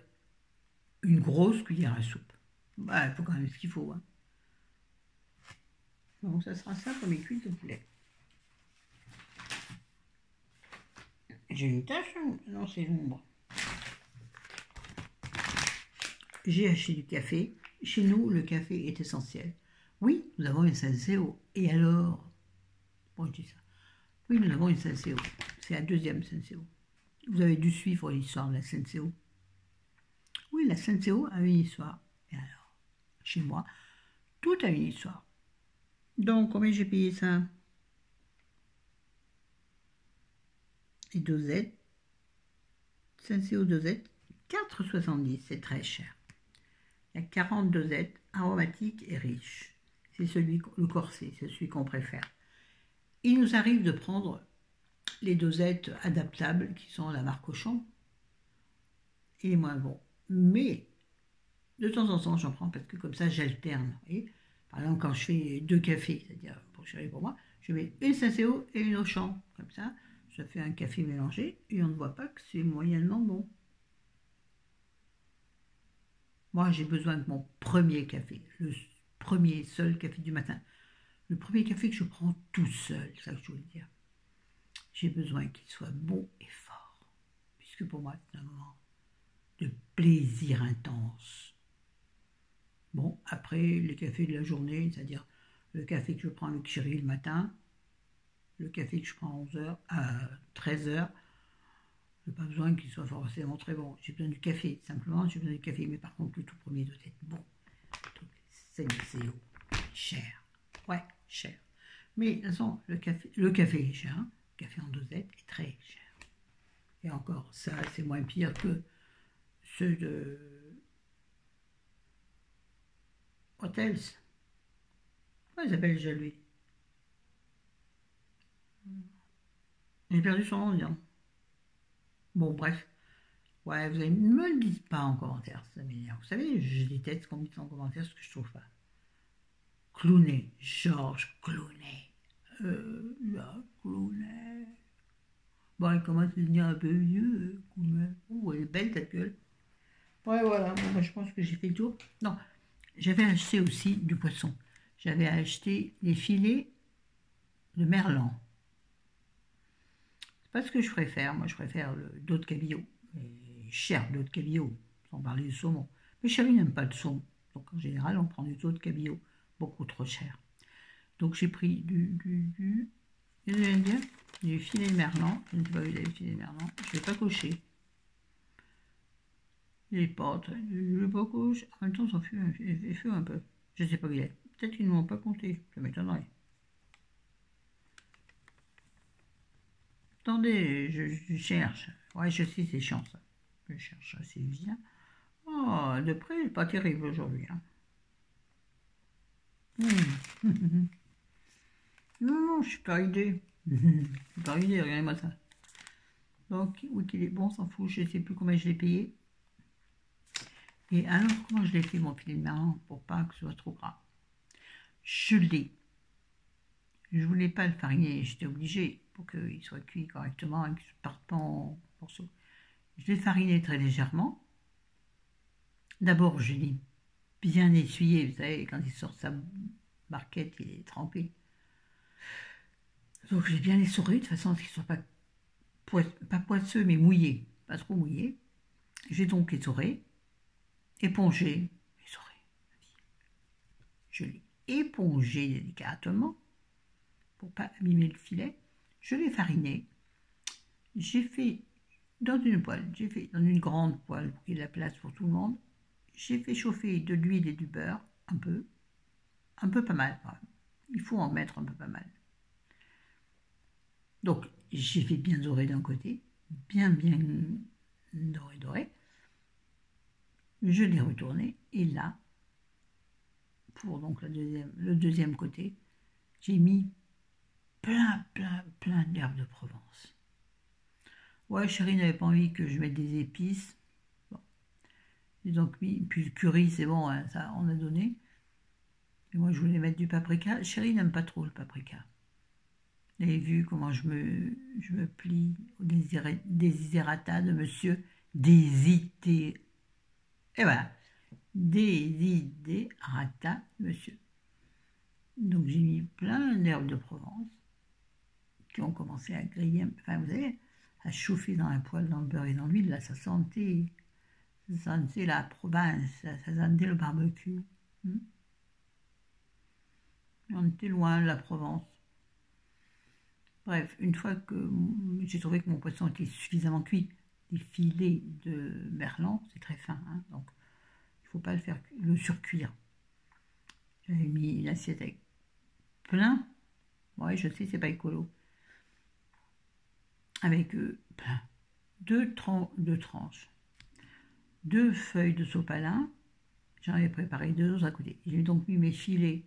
une grosse cuillère à soupe. Bah, il faut quand même ce qu'il faut. Hein. Donc ça sera ça pour mes cuisses de poulet. J'ai une tache, non c'est l'ombre. J'ai acheté du café. Chez nous, le café est essentiel. Oui, nous avons une Senseo. Et alors? Bon, je dis ça. Oui, nous avons une Senseo. C'est la deuxième Senseo. Vous avez dû suivre l'histoire de la Senseo. Oui, la Senseo a une histoire. Et alors, chez moi, tout a une histoire. Donc, combien j'ai payé ça? Les dosettes. Senseo dosette, 4,70, c'est très cher. Il y a 40 dosettes, aromatiques et riches. C'est celui, le corset, c'est celui qu'on préfère. Il nous arrive de prendre les dosettes adaptables qui sont à la marque Auchan. Il est moins bon. Mais de temps en temps, j'en prends parce que comme ça, j'alterne. Par exemple, quand je fais 2 cafés, c'est-à-dire pour chérie pour moi, je mets une Senseo et une Auchan. Comme ça fait un café mélangé et on ne voit pas que c'est moyennement bon. Moi, j'ai besoin de mon premier café, le premier seul café du matin. Le premier café que je prends tout seul, c'est ça que je voulais dire. J'ai besoin qu'il soit bon et fort, puisque pour moi, c'est un moment de plaisir intense. Bon, après, les cafés de la journée, c'est-à-dire le café que je prends avec chérie le matin, le café que je prends à 11h, à 13h, je n'ai pas besoin qu'il soit forcément très bon. J'ai besoin du café, simplement, j'ai besoin du café. Mais par contre, le tout premier doit être bon. C'est cher. Ouais, cher. Mais de toute façon, le café est cher. Le café en dosette est très cher. Et encore, ça, c'est moins pire que ceux de Hotels. Comment il s'appelle déjà lui? J'ai perdu son nom, disons. Bon, bref. Ouais, vous ne me le dites pas en commentaire, ça m'énerve. Vous savez, je déteste qu'on me dise en commentaire ce que je trouve pas. Clooney, Georges Clooney. Clooney. Bon, il commence à devenir un peu vieux, Clooney. Oh, elle est belle ta gueule. Ouais, voilà, bon, moi, je pense que j'ai fait le tour. Non, j'avais acheté aussi du poisson. J'avais acheté les filets de merlan. C'est pas ce que je préfère. Moi, je préfère le dos de cabillaud. Et cher dos de cabillaud, sans parler du saumon. Mais chérie n'aime pas le saumon. Donc, en général, on prend du dos de cabillaud. Beaucoup trop cher. Donc, j'ai pris du filet de merlan. Je ne sais pas où il est, le filet de merlan. Je ne l'ai pas coché. Les pâtes, je ne l'ai pas coché. En même temps, ça fait un peu. Je ne sais pas où il est. Peut-être qu'ils ne m'ont pas compté. Ça m'étonnerait. Attendez, je cherche. Ouais, je sais, c'est chiant ça. Je cherche assez bien. Oh, de près, pas terrible aujourd'hui. Hein. Non, non, je suis pas idée. Je suis pas idée, regardez-moi ça. Donc, oui, qu'il est bon, s'en fout, je ne sais plus combien je l'ai payé. Et alors, comment je l'ai fait, mon filet de marron, pour pas que ce soit trop gras? Je l'ai. Je voulais pas le fariner, j'étais obligée pour qu'il soit cuit correctement et qu'il ne parte pas en morceaux. Je l'ai fariné très légèrement. D'abord, je l'ai bien essuyé, vous savez, quand il sort sa barquette, il est trempé. Donc, j'ai bien essoré de façon à ce qu'il ne soit pas poisseux, mais mouillé, pas trop mouillé. J'ai donc essoré, épongé, je l'ai épongé délicatement pour pas abîmer le filet. Je l'ai fariné. J'ai fait dans une poêle, j'ai fait dans une grande poêle pour qu'il y ait de la place pour tout le monde. J'ai fait chauffer de l'huile et du beurre, un peu pas mal. Il faut en mettre un peu pas mal. Donc j'ai fait bien dorer d'un côté, bien doré. Je l'ai retourné et là, pour donc le deuxième côté, j'ai mis plein d'herbes de Provence. Ouais, chérie n'avait pas envie que je mette des épices. Bon. J'ai donc mis, puis le curry, c'est bon, hein, ça on a donné. Et moi, je voulais mettre du paprika. Chérie n'aime pas trop le paprika. Vous avez vu comment je me plie au desiderata de monsieur Désité. Et voilà, Desiderata, monsieur. Donc j'ai mis plein d'herbes de Provence qui ont commencé à griller, enfin vous savez, à chauffer dans la poêle, dans le beurre et dans l'huile. Là, ça sentait la province, ça sentait le barbecue. On était loin de la Provence. Bref, une fois que j'ai trouvé que mon poisson était suffisamment cuit, des filets de merlan, c'est très fin, hein, donc il ne faut pas le surcuire. J'avais mis une assiette avec plein, ouais je sais c'est pas écolo, avec plein, deux tranches, 2 feuilles de sopalin, j'en avais préparé 2 autres à côté. J'ai donc mis mes filets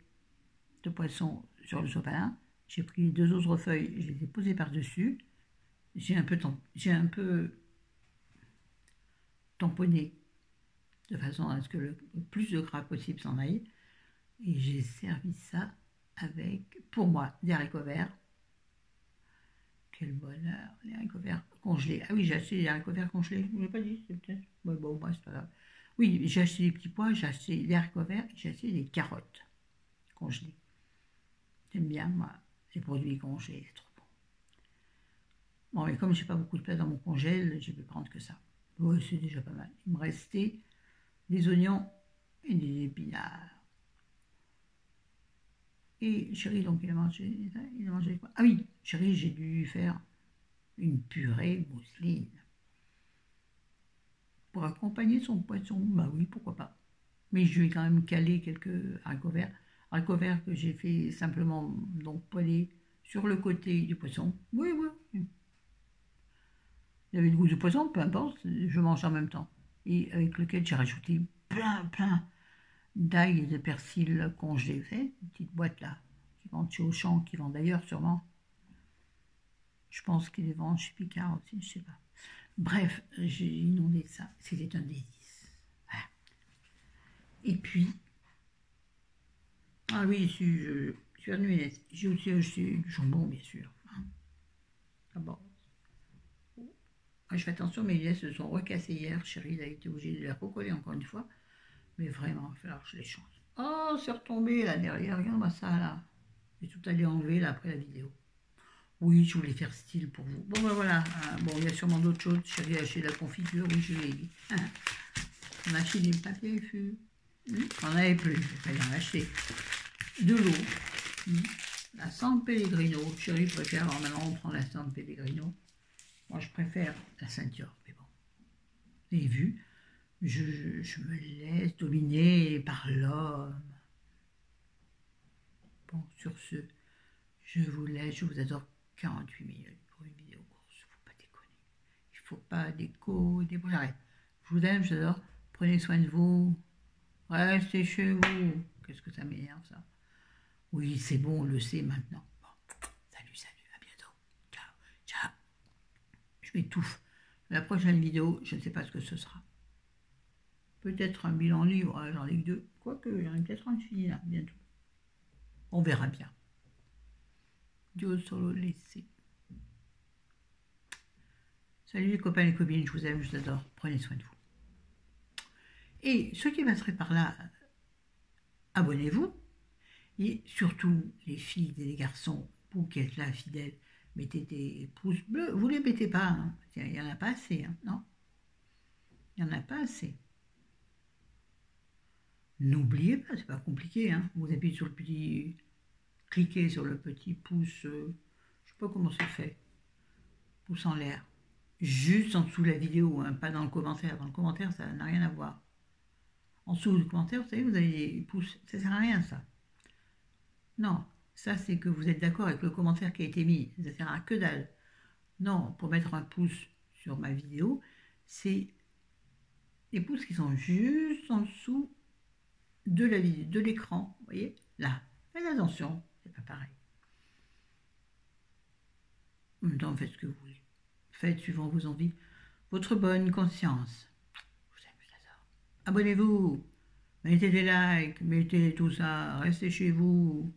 de poisson sur le sopalin. J'ai pris les 2 autres feuilles, je les ai posées par-dessus. J'ai un peu tamponné de façon à ce que le plus de gras possible s'en aille. Et j'ai servi ça avec, pour moi, des haricots verts. Quel bonheur, les haricots verts congelés. Ah oui, j'ai acheté des haricots verts congelés. Je ne l'ai pas dit, c'est peut-être. Ouais, bon, c'est pas grave. Oui, j'ai acheté des petits pois, j'ai acheté des haricots verts, j'ai acheté des carottes congelées. J'aime bien, moi, les produits congelés, c'est trop bon. Bon, mais comme j'ai pas beaucoup de place dans mon congèle, je vais prendre que ça. Oui, c'est déjà pas mal. Il me restait des oignons et des épinards. Et chérie, donc, il a mangé quoi? Ah oui, chérie, j'ai dû faire une purée mousseline. Pour accompagner son poisson, bah oui, pourquoi pas. Mais je vais quand même caler quelques haricots verts. Haricots verts que j'ai fait simplement donc poêler sur le côté du poisson. Oui, oui. Il y avait le goût du poisson, peu importe, je mange en même temps. Et avec lequel j'ai rajouté plein d'ail et de persil congelés. Vous savez, une petite boîte là, qui vendent chez Auchan, qui vendent d'ailleurs sûrement. Je pense qu'ils les vendent chez Picard aussi, je sais pas. Bref, j'ai inondé ça. C'était un délice. Voilà. Et puis, ah oui, je suis revenue. J'ai aussi acheté du jambon, bien sûr. Hein. Ah bon. Je fais attention, mes liens se sont recassés hier. Chérie, il a été obligé de les recoller encore une fois. Mais vraiment, il va falloir que je les change. Oh, c'est retombé là derrière. Regarde-moi ça là. J'ai tout allé enlever là après la vidéo. Oui, je voulais faire style pour vous. Bon, ben voilà. Bon, il y a sûrement d'autres choses. Chérie a acheté de la confiture. Oui, je l'ai dit. On a acheté des papiers fûts. On n'avait plus. Il fallait en acheter. De l'eau. La San Pellegrino. Chérie préfère. Alors maintenant, on prend la San Pellegrino. Moi, je préfère la ceinture. Mais bon. Vous avez vu, je me laisse dominer par l'homme. Bon, sur ce, je vous laisse. Je vous adore. 48 minutes pour une vidéo course. Il ne faut pas déconner. Il ne faut pas déconner. J'arrête. Je vous aime, j'adore. Prenez soin de vous. Restez chez vous. Qu'est-ce que ça m'énerve, ça. Oui, c'est bon, on le sait maintenant. Bon. Salut, à bientôt. Ciao. Je m'étouffe. La prochaine vidéo, je ne sais pas ce que ce sera. Peut-être un bilan livre, j'en ai que 2. Quoique, j'en ai peut-être un fini là, bientôt. On verra bien. Dieu solo laissé. Salut les copains et les copines, je vous aime, je vous adore. Prenez soin de vous. Et ceux qui passeraient par là, abonnez-vous. Et surtout, les filles et les garçons, vous qui êtes là, fidèles, mettez des pouces bleus. Vous ne les mettez pas, hein. Il n'y en a pas assez, hein. Non. Il n'y en a pas assez. N'oubliez pas, c'est pas compliqué, hein. Vous appuyez sur le petit... Cliquez sur le petit pouce, je ne sais pas comment c'est fait. Pouce en l'air. Juste en dessous de la vidéo, hein, pas dans le commentaire. Dans le commentaire, ça n'a rien à voir. En dessous du commentaire, vous savez, vous avez des pouces. Ça ne sert à rien, ça. Non, ça, c'est que vous êtes d'accord avec le commentaire qui a été mis. Ça ne sert à que dalle. Non, pour mettre un pouce sur ma vidéo, c'est les pouces qui sont juste en dessous de la vidéo, de l'écran. Vous voyez, là. Faites attention, c'est pas pareil. En même temps, faites ce que vous voulez. Faites suivant vos envies, votre bonne conscience. Je vous aime, je vous adore. Abonnez-vous, mettez des likes, mettez tout ça, restez chez vous.